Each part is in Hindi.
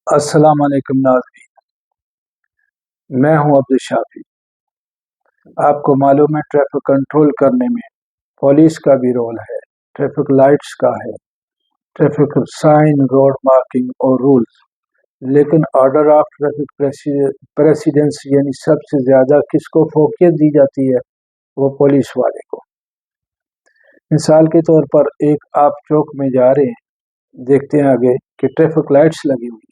अस्सलाम वालेकुम नाज़रीन। मैं हूं अब्दुल शाफी। आपको मालूम है ट्रैफिक कंट्रोल करने में पुलिस का भी रोल है, ट्रैफिक लाइट्स का है, ट्रैफिक साइन, रोड मार्किंग और रूल्स। लेकिन ऑर्डर ऑफ ट्रैफिक प्रेसिडेंस यानी सबसे ज़्यादा किसको फोकियत दी जाती है? वो पुलिस वाले को। मिसाल के तौर पर एक आप चौक में जा रहे हैं, देखते हैं आगे कि ट्रैफिक लाइट्स लगी हुई है,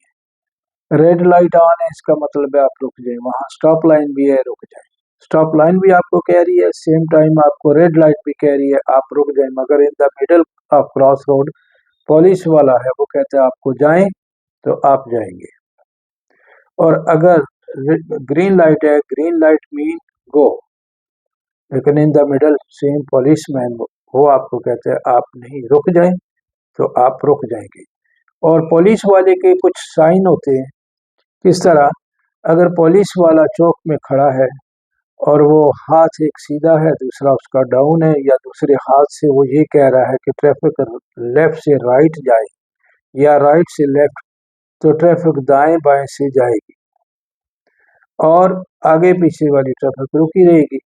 रेड लाइट ऑन है, इसका मतलब है आप रुक जाए। वहाँ स्टॉप लाइन भी है, रुक जाए। स्टॉप लाइन भी आपको कह रही है, सेम टाइम आपको रेड लाइट भी कह रही है आप रुक जाए। मगर in the middle of cross road police वाला है, वो कहता है आपको जाएं तो आप जाएंगे। और अगर ग्रीन लाइट है, ग्रीन लाइट मीन गो, लेकिन in the middle same police man वो आपको कहते हैं आप नहीं रुक जाएं तो आप रुक जाएंगे। और पुलिस वाले के कुछ साइन होते हैं। किस तरह? अगर पुलिस वाला चौक में खड़ा है और वो हाथ एक सीधा है, दूसरा उसका डाउन है, या दूसरे हाथ से वो ये कह रहा है कि ट्रैफिक लेफ्ट से राइट जाए या राइट से लेफ्ट, तो ट्रैफिक दाएं बाएं से जाएगी और आगे पीछे वाली ट्रैफिक रुकी रहेगी।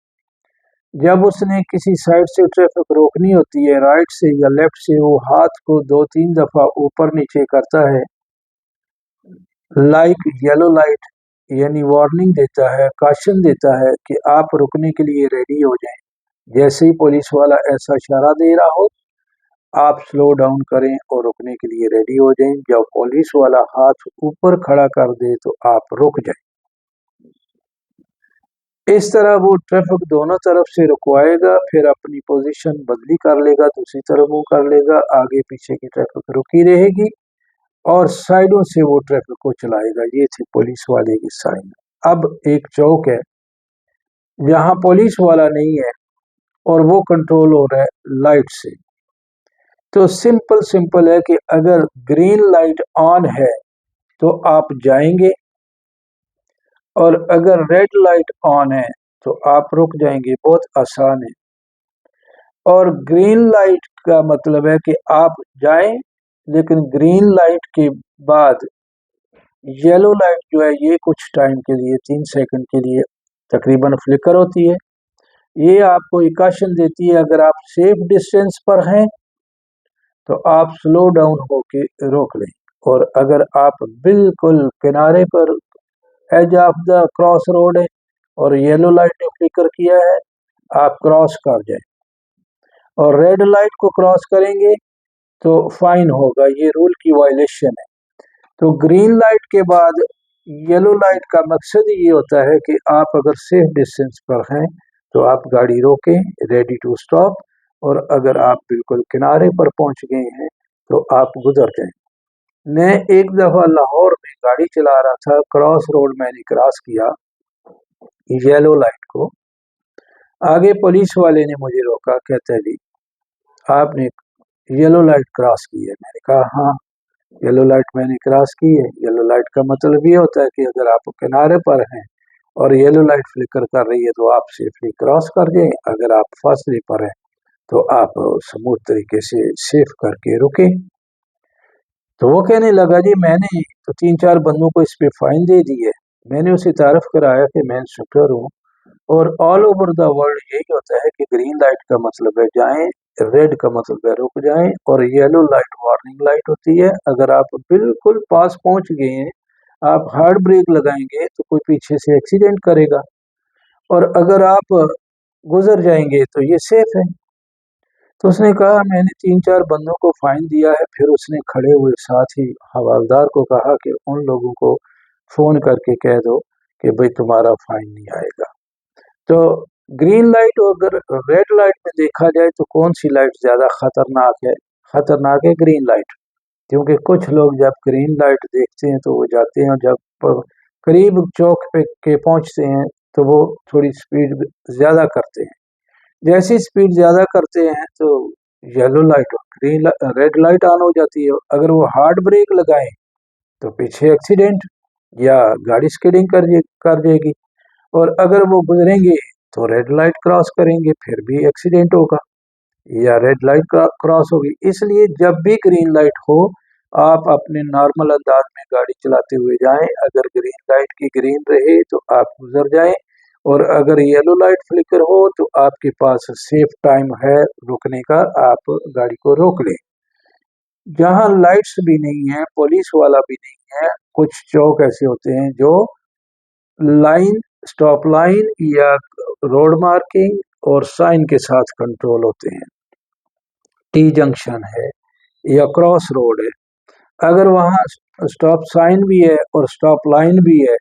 जब उसने किसी साइड से ट्रैफिक रोकनी होती है, राइट से या लेफ्ट से, वो हाथ को 2-3 दफा ऊपर नीचे करता है, लाइक येलो लाइट, यानी वार्निंग देता है, काशन देता है कि आप रुकने के लिए रेडी हो जाएं। जैसे ही पुलिस वाला ऐसा इशारा दे रहा हो, आप स्लो डाउन करें और रुकने के लिए रेडी हो जाएं। जब पुलिस वाला हाथ ऊपर खड़ा कर दे तो आप रुक जाएं। इस तरह वो ट्रैफिक दोनों तरफ से रुकवाएगा, फिर अपनी पोजीशन बदली कर लेगा, दूसरी तरफ मूव कर लेगा, आगे पीछे की ट्रैफिक रुकी रहेगी और साइडों से वो ट्रैफिक को चलाएगा। ये थे पुलिस वाले की साइन। अब एक चौक है जहां पुलिस वाला नहीं है और वो कंट्रोल हो रहा है लाइट से। तो सिंपल सिंपल है कि अगर ग्रीन लाइट ऑन है तो आप जाएंगे, और अगर रेड लाइट ऑन है तो आप रुक जाएंगे। बहुत आसान है। और ग्रीन लाइट का मतलब है कि आप जाएं, लेकिन ग्रीन लाइट के बाद येलो लाइट जो है ये कुछ टाइम के लिए, 3 सेकंड के लिए तकरीबन फ्लिकर होती है। ये आपको इकाशन देती है अगर आप सेफ डिस्टेंस पर हैं तो आप स्लो डाउन होके रोक लें, और अगर आप बिल्कुल किनारे पर edge of the cross road है और येलो लाइट ने फ्लिकर किया है, आप क्रॉस कर जाएं। और रेड लाइट को क्रॉस करेंगे तो फाइन होगा, ये रूल की वायलेशन है। तो ग्रीन लाइट के बाद येलो लाइट का मकसद ये होता है कि आप अगर सेफ डिस्टेंस पर हैं तो आप गाड़ी रोकें, रेडी टू स्टॉप, और अगर आप बिल्कुल किनारे पर पहुंच गए हैं तो आप गुजर जाएं। मैं एक दफा लाहौर में गाड़ी चला रहा था, क्रॉस रोड मैंने क्रॉस किया येलो लाइट को। आगे पुलिस वाले ने मुझे रोका, कहते जी आपने येलो लाइट क्रॉस की है। मैंने कहा हाँ, येलो लाइट मैंने क्रॉस की है। येलो लाइट का मतलब ये होता है कि अगर आप किनारे पर हैं और येलो लाइट फ्लिकर कर रही है तो आप सेफली क्रॉस कर दें, अगर आप फासले पर हैं तो आप स्मूथ तरीके से सेफ करके रुकें। तो वो कहने लगा जी मैंने तो 3-4 बंदों को इस पे फाइन दे दी है। मैंने उसे तारफ कराया कि मैं इंस्ट्रक्टर हूँ और ऑल ओवर द वर्ल्ड यही होता है कि ग्रीन लाइट का मतलब है जाएं, रेड का मतलब है रुक जाएं, और येलो लाइट वार्निंग लाइट होती है। अगर आप बिल्कुल पास पहुंच गए हैं, आप हार्ड ब्रेक लगाएंगे तो कोई पीछे से एक्सीडेंट करेगा, और अगर आप गुजर जाएंगे तो ये सेफ है। तो उसने कहा मैंने 3-4 बंदों को फाइन दिया है। फिर उसने खड़े हुए साथ ही हवलदार को कहा कि उन लोगों को फोन करके कह दो कि भाई तुम्हारा फाइन नहीं आएगा। तो ग्रीन लाइट और अगर रेड लाइट में देखा जाए तो कौन सी लाइट ज्यादा खतरनाक है? खतरनाक है ग्रीन लाइट, क्योंकि कुछ लोग जब ग्रीन लाइट देखते हैं तो वो जाते हैं, और जब करीब चौक पे के पहुंचते हैं तो वो थोड़ी स्पीड ज्यादा करते हैं। जैसी स्पीड ज्यादा करते हैं तो येलो लाइट और ग्रीन रेड लाइट ऑन हो जाती है। अगर वो हार्ड ब्रेक लगाएं तो पीछे एक्सीडेंट या गाड़ी स्किडिंग कर जाएगी, और अगर वो गुजरेंगे तो रेड लाइट क्रॉस करेंगे फिर भी एक्सीडेंट होगा या रेड लाइट क्रॉस होगी। इसलिए जब भी ग्रीन लाइट हो आप अपने नॉर्मल अंदाज में गाड़ी चलाते हुए जाएं। अगर ग्रीन लाइट की ग्रीन रहे तो आप गुजर जाएं, और अगर येलो लाइट फ्लिकर हो तो आपके पास सेफ टाइम है रुकने का, आप गाड़ी को रोक लें। जहाँ लाइट्स भी नहीं है, पुलिस वाला भी नहीं है, कुछ चौक ऐसे होते हैं जो लाइन, स्टॉप लाइन या रोड मार्किंग और साइन के साथ कंट्रोल होते हैं। टी जंक्शन है या क्रॉस रोड है, अगर वहाँ स्टॉप साइन भी है और स्टॉप लाइन भी है,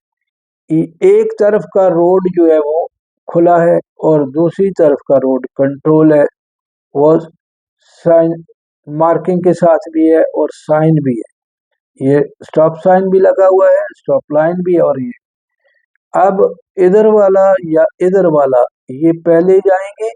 एक तरफ का रोड जो है वो खुला है और दूसरी तरफ का रोड कंट्रोल है, वो साइन मार्किंग के साथ भी है और साइन भी है, ये स्टॉप साइन भी लगा हुआ है, स्टॉप लाइन भी है। और ये अब इधर वाला या इधर वाला ये पहले जाएंगे,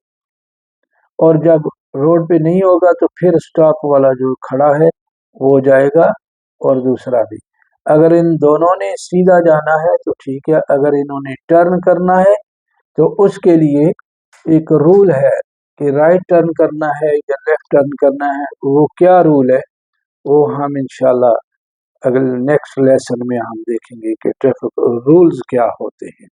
और जब रोड पे नहीं होगा तो फिर स्टॉप वाला जो खड़ा है वो जाएगा, और दूसरा भी। अगर इन दोनों ने सीधा जाना है तो ठीक है, अगर इन्होंने टर्न करना है तो उसके लिए एक रूल है कि राइट टर्न करना है या लेफ्ट टर्न करना है। वो क्या रूल है वो हम इंशाल्लाह अगले नेक्स्ट लेसन में हम देखेंगे कि ट्रैफिक रूल्स क्या होते हैं।